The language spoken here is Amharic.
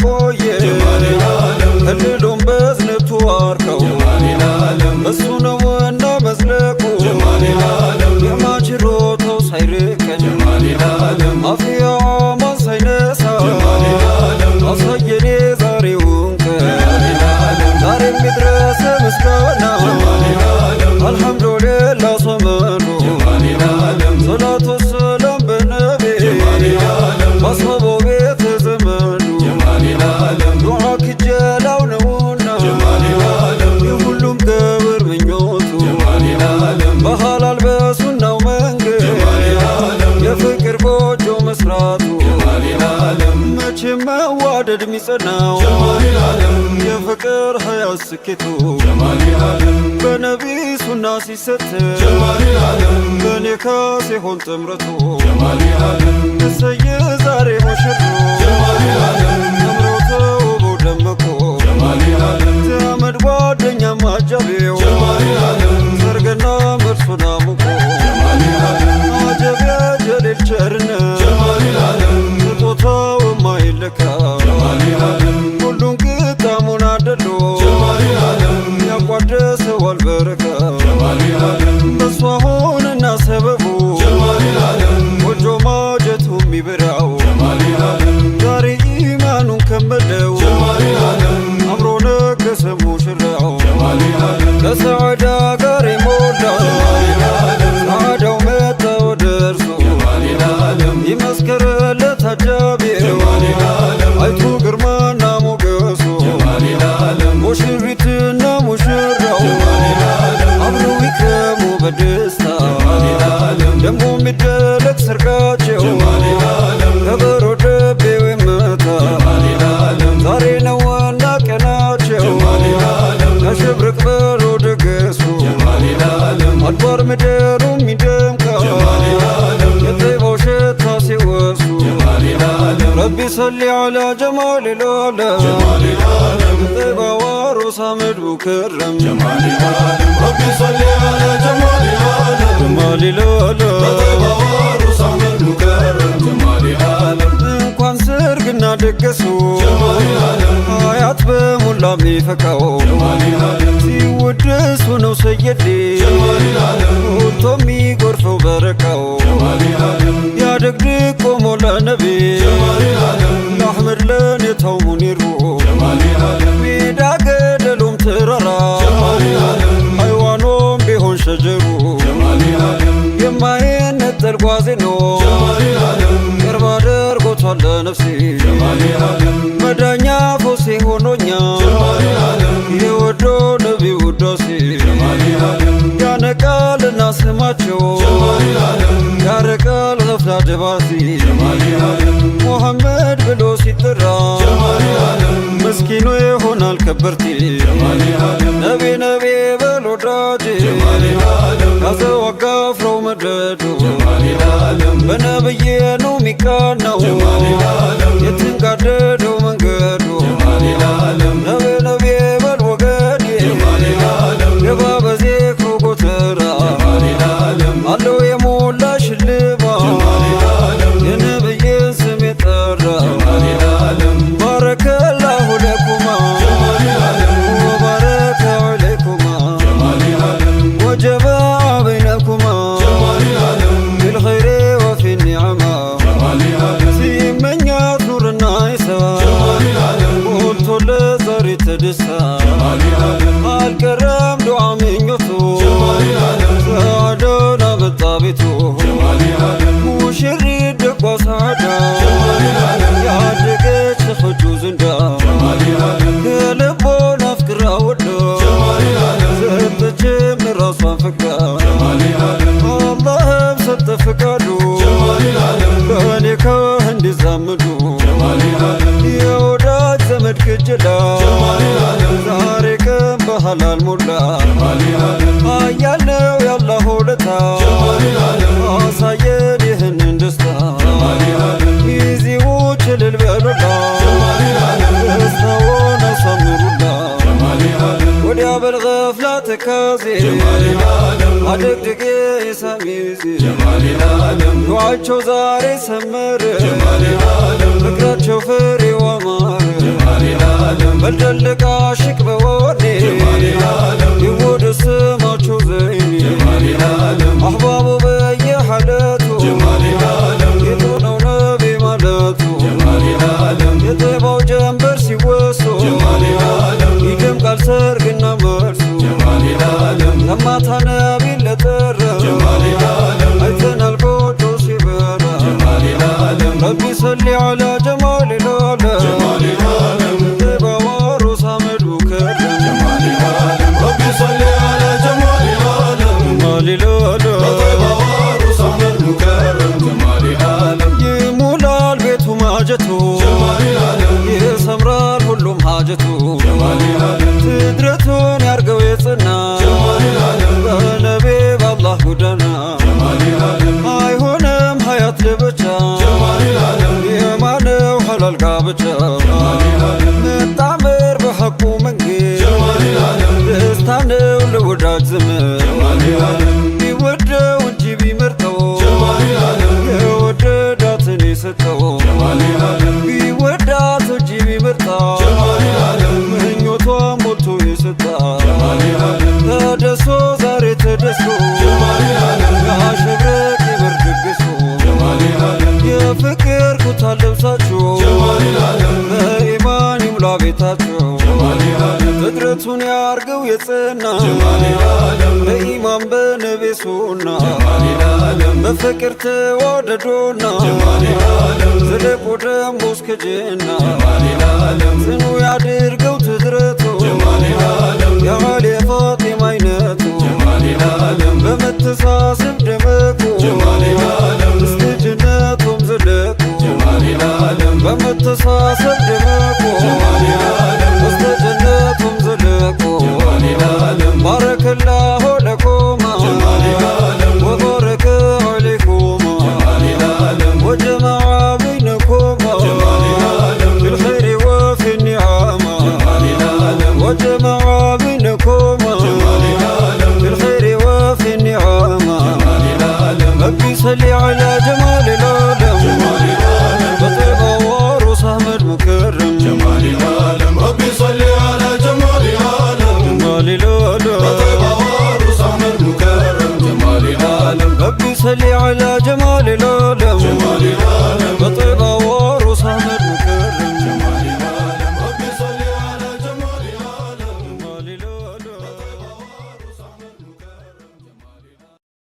ያቆየ ህልሉም በዝነቱ አርከው እሱ ነውና መዝለቁ የማችሎተው ሳይርከን አፍያ ማን ሳይነሳ አሳየኔ ዛሬውን ቀን ዛሬም ይድረስ ምስጋና አልሐምዱሊላህ ሰመኑ ሰላቱ ሰላም በነቢ ባስሐቦ ቤት ዘመኑ ዱዓ ክጀላው ነውና የሁሉም ገበር ምኞቱ በሐላል በሱናው መንገድ የፍቅር ጎጆ መስራቱ መቼም መዋደድ ሚጸናው የፍቅር ሀያት ስኬቱ በነቢ ሱና ሲሰተር በኒካ ሲሆን ጥምረቱ እሰየ ዛሬ ሙሽሩ አምረው ተውበው ደመቁ ዘመድ ጓደኛም አጃቢው ሰርግና መልሱን አሙቁ አጀብ የጀሊል ቸርነት ስጦታው የማይለካ ሁሉን ግጣሙን አደሎ ያቋደሰዋል በረካ በሷ ሆነና ሰበቡ ጎጆ ማጀቱ የሚበራው ዛሬ ኢማኑን ከመለው አምሮ ነገሰ ሙሽራው ከሰዓዳ ጋር የሞላ ሰዓዳው መጣ ወደ እርሱ ይመስከረለት አጃቢው አይቱ ግርማና ሞገሱ ሙሽሪትና ሙሽራው አብረው ይከሙ በደስታ ደሞ የሚደለቅ ሰርጋቸው ከበሮ ደቤው ይመታ ዛሬ ነውና ቀናቸው ያሸብርቅ በሎ ድግሱ አድባር ምድሩም ይደምቃል የጠይባው ሽታ ሲወሱ ረቢ ሰሊ ዓላ ጀማል ልዓለም የጠይባው አሮስ አህመድ ሙከረም ረቢ ሰሊ ዓላ ጀማል ልዓለም የጠይባው አሮስ አህመድ ሙከረም እንኳን ሰርግና ደገሱ አያት በሞላ ሚፈካው ሲወደሱ ነው ሰየዴ ሞልቶ የሚጎርፈው በረካው ያደግድግ ቆሞ ለነቢ ለአሕመድ ለኔታው ሙኒሩ ሜዳ ገደሉም ተራራ ሃይዋኖም ቢሆን ሸጀሩ የማይነጠል ጓዜ ነው ቅርብ አድርጎታል ለነፍሴ መዳኛ ፎሴ ሆኖኛ የወዶ ነቢ ውዳሴ ያነቃልና ስማቸው ያረቃል ገፍላ ደባሲ ሙሐመድ ብሎ ሲጠራ መስኪኑ ይሆናል ከበርቲ ነቢ ነቢ በል ወዳጄ ካዘው አጋፍረው መድረዱ በነብዬ ነው ሚቃናው የትንጋደደው መንገዱ ነቢ ነቢ በል ወገዴ ገባ በዚክሩ ጎተራ አለው የሞላ ሽልማ የነብዬን ስም የጠራ ባረከላሁ ለኩማ ወባረከ ዐለይኩማ ወጀበ በይነኩማ ቢልኸይሪ ወፊ ኒዕማ ሲመኛት ኑርና ይሰባ ሞልቶለት ዛሬ ተደሳ አልቀረም ዱዓ ምኞቱ ሰዓዳን አመጣ ቤቱ ሙሽሪት ደጓ ሰዓዳ ያደገች ለኸጁ ዝንዳ የልቦን አፍቅራ ወዳ ሰጠችም ራሷን ፈቅዳ አላህም ሰጠ ፈቃዱ በኒካህ እንዲዛመዱ የወዳጅ ዘመድ ክጅላ ዛሬ ቀን በሐላል ሞላ አያለው ያላህ ውለታ አሳየን ይህንን ደስታ ሚዜዎች እልል በሉላ ደስታውን አሳምሩላ ወዲያ በልገፍላ ተካዜ አደግድጌ የሳሚዜ ዱዓቸው ዛሬ ሰመረ ፍቅራቸው ፍሬው አማረ ሲወሱ ይደምቃል ሰርግና መልሱ ለማታ ነቢን ለጠራ አይተናል ጎጆ ሲበራ ረቢ ሰሊ ዓላ ጀማሊ ልዓለም ጥበብ አሮስ አህመድ ሙከረም ረቢ ሰሊ ዓላ ጀማሊ ልዓለም ይሞላል ቤቱ ማጀቱ ይሰምራል ሁሉም ሀጀቱ ትድረቱን ያርገው የጽና በነቢ በአላህ ጎዳና አይሆንም ሀያት ለብቻ የማነው ሐላል ጋብቻ መጣመር በሐቁ መንገድ ደስታ ነው ለወዳጅ ዘመድ ቢወደው እንጂ ቢመርጠው የወደዳትን የሰጠው ቢወዳት እንጂ ቢመርጣ ምኞቷን ሞልቶ የሰጣ ተደሶ ዛሬ ተደስቶ ያሸብረቅ ይበር ድግሱ የፍቅር ኩታ ለብሳችሁ በኢማን ይሙላ ቤታችሁ ፍጥረቱን ያርገው የጽና በኢማን በነቢ ሱና በፍቅር ተዋደዶና ዝለቁ ደሞ እስከ ጀና ጽኑ ያድርገው ትድረቱ የዓሊ ፋጢማ አይነቱ በመተሳሰብ ደመቁ እስከ ጀነቱም ዘለቁ በመተሳሰብ ደመቁ እስከ ጀነቱም ዘለቁ ባረከላሁ ለኩማ ወባረከ ዐለይኩማ ወጀመዐ በይነኩማ ፊልኸይሪ ወፊ ኒዓማ ወጀመዐ በይነኩማ ፊልኸይሪ ወፊ ኒዓማ ረቢ ሰሊ ዓላ ጀማሊ ልዓለም በጥበብ አሮስ አህመድ ሙከረም ረቢ ሰሊ ዓላ ጀማሊ ልዓለም ረቢ ሰሊ ዓላ